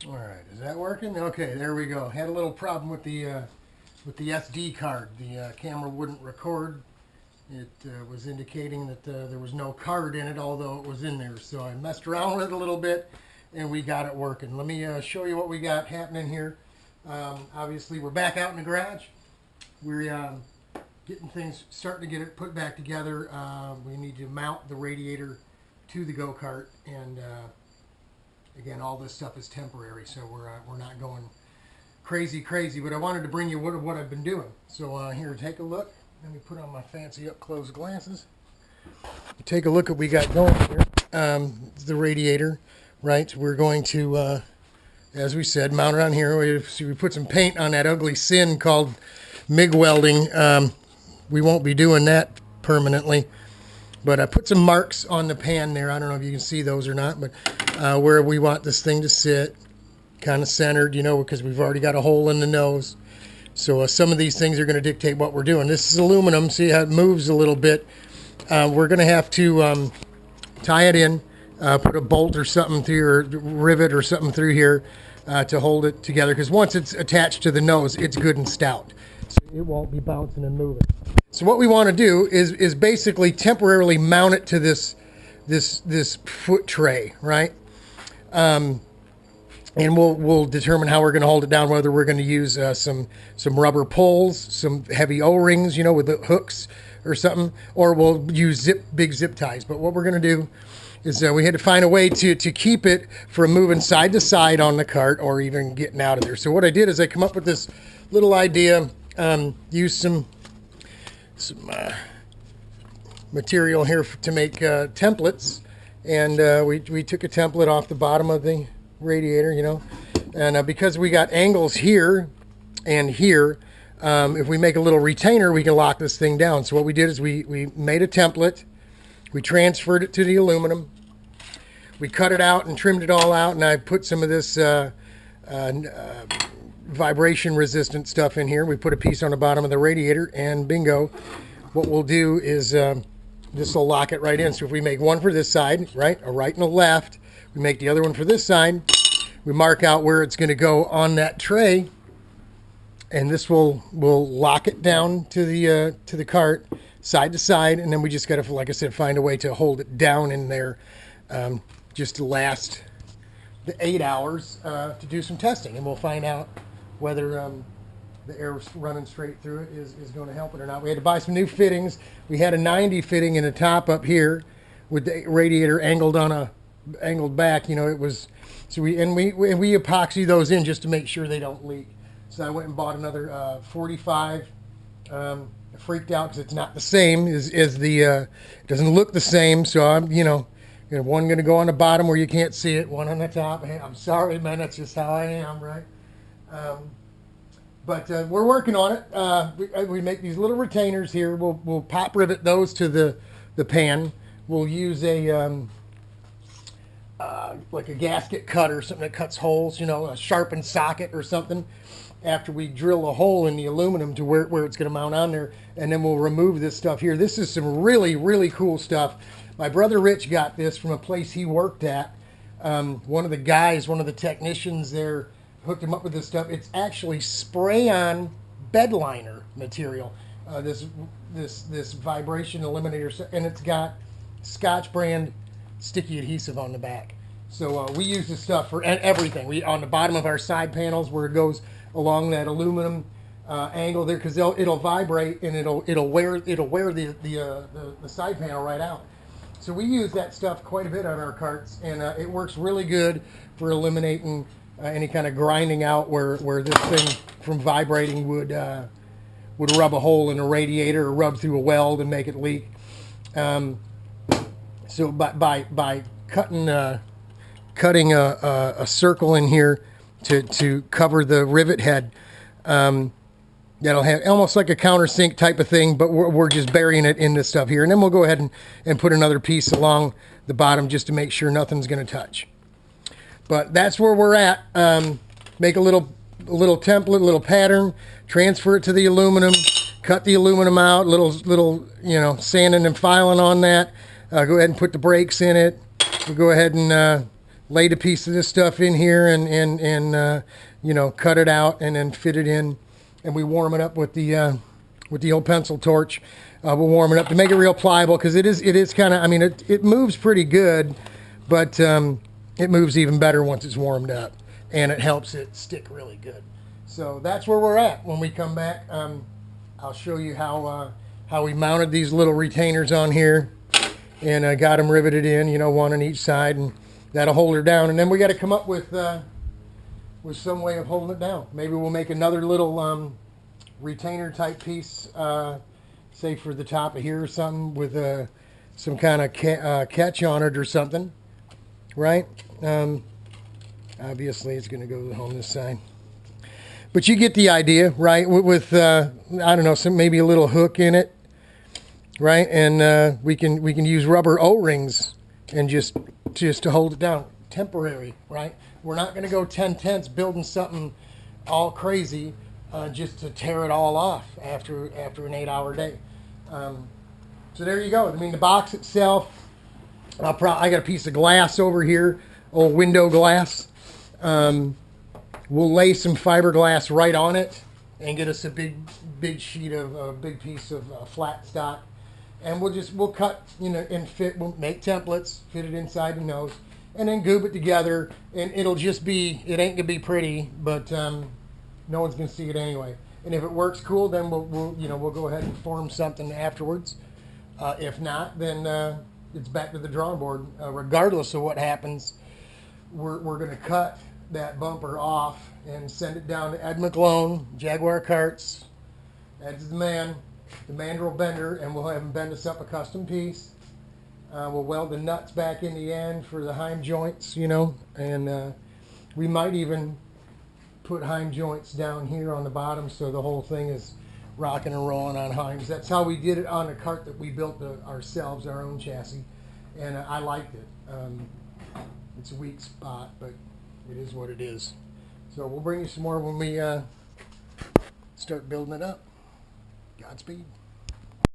All right, is that working? Okay, there we go. Had a little problem with the SD card. The camera wouldn't record. It was indicating that there was no card in it, although it was in there. So I messed around with it a little bit, and we got it working. Let me show you what we got happening here. Obviously, we're back out in the garage. We're getting things, starting to get it put back together. We need to mount the radiator to the go-kart, and again, all this stuff is temporary, so we're not going crazy, but I wanted to bring you what I've been doing. So here, take a look. Let me put on my fancy up-close glasses. Take a look at what we got going here. The radiator, right? We're going to, as we said, mount it on here. We put some paint on that ugly sin called MIG welding. We won't be doing that permanently, but I put some marks on the pan there. I don't know if you can see those or not, but where we want this thing to sit, kind of centered, you know, because we've already got a hole in the nose. So some of these things are going to dictate what we're doing. This is aluminum. See how it moves a little bit. We're going to have to tie it in, put a bolt or something through, or rivet or something through here to hold it together. Because once it's attached to the nose, it's good and stout. So it won't be bouncing and moving. So what we want to do is basically temporarily mount it to this foot tray, right? And we'll determine how we're going to hold it down, whether we're going to use some rubber poles, some heavy O-rings, you know, with the hooks or something, or we'll use big zip ties. But what we're going to do is we had to find a way to keep it from moving side to side on the cart or even getting out of there. So what I did is I come up with this little idea, use some material here to make templates, and we took a template off the bottom of the radiator, you know, and because we got angles here and here, if we make a little retainer, we can lock this thing down. So what we did is we made a template, we transferred it to the aluminum, we cut it out and trimmed it all out, and I put some of this vibration resistant stuff in here. We put a piece on the bottom of the radiator, and bingo, what we'll do is this will lock it right in. So if we make one for this side, right, a right and a left, we make the other one for this side, we mark out where it's going to go on that tray, and this will lock it down to the cart side to side, and then we just got to, like I said, find a way to hold it down in there just to last the 8 hours to do some testing, and we'll find out whether the air running straight through it is going to help it or not. We had to buy some new fittings. We had a 90 fitting in the top up here with the radiator angled back, you know. It was, so we epoxy those in just to make sure they don't leak. So I went and bought another 45. I freaked out because it's not the same as the it doesn't look the same. So I'm, one going to go on the bottom where you can't see it, one on the top. Hey, I'm sorry, man, that's just how I am, right? But we're working on it. We make these little retainers here. We'll pop rivet those to the pan. We'll use a like a gasket cutter, something that cuts holes, you know, a sharpened socket or something, after we drill a hole in the aluminum to where it's going to mount on there, and then we'll remove this stuff here. This is some really, really cool stuff. My brother Rich got this from a place he worked at. One of the technicians there hooked him up with this stuff. It's actually spray-on bed liner material, this vibration eliminator, and it's got Scotch brand sticky adhesive on the back. So we use this stuff for everything. On the bottom of our side panels where it goes along that aluminum angle there, because it'll vibrate and it'll wear the side panel right out. So we use that stuff quite a bit on our carts, and it works really good for eliminating any kind of grinding out where this thing from vibrating would rub a hole in a radiator or rub through a weld and make it leak. So by cutting a circle in here to cover the rivet head, that'll have almost like a countersink type of thing, but we're just burying it in this stuff here, and then we'll go ahead and put another piece along the bottom just to make sure nothing's going to touch. But that's where we're at. Make a little template, a little pattern, transfer it to the aluminum, cut the aluminum out, little sanding and filing on that. Go ahead and put the brakes in it. We'll go ahead and laid a piece of this stuff in here and you know, cut it out and then fit it in, and we warm it up with the old pencil torch. We'll warm it up to make it real pliable, because it is kind of, I mean, it moves pretty good, but it moves even better once it's warmed up, and it helps it stick really good. So that's where we're at. When we come back, I'll show you how we mounted these little retainers on here, and got them riveted in, you know, one on each side, and that'll hold her down. And then we got to come up with some way of holding it down. Maybe we'll make another little retainer type piece, say for the top of here or something, with some kind of catch on it or something, right? Obviously it's going to go on this side, but you get the idea, right? With I don't know, maybe a little hook in it, right? And we can use rubber O-rings and just to hold it down, temporary, right? We're not going to go 10/10 building something all crazy just to tear it all off after an 8-hour day. So there you go. I mean, the box itself, I got a piece of glass over here, old window glass. We'll lay some fiberglass right on it and get us a big sheet of a big piece of flat stock, and we'll cut, you know, and we'll make templates, fit it inside the nose, and then goob it together, and it'll just be, it ain't gonna be pretty, but no one's gonna see it anyway. And if it works cool, then we'll go ahead and form something afterwards. If not, then it's back to the drawing board. Regardless of what happens, we're gonna cut that bumper off and send it down to Ed McClone, Jaguar Carts. Ed's the man, the mandrel bender, and we'll have him bend us up a custom piece. We'll weld the nuts back in the end for the Heim joints, you know, and we might even put Heim joints down here on the bottom, so the whole thing is rocking and rolling on Heims. That's how we did it on a cart that we built ourselves, our own chassis, and I liked it. It's a weak spot, but it is what it is. So we'll bring you some more when we start building it up. Godspeed.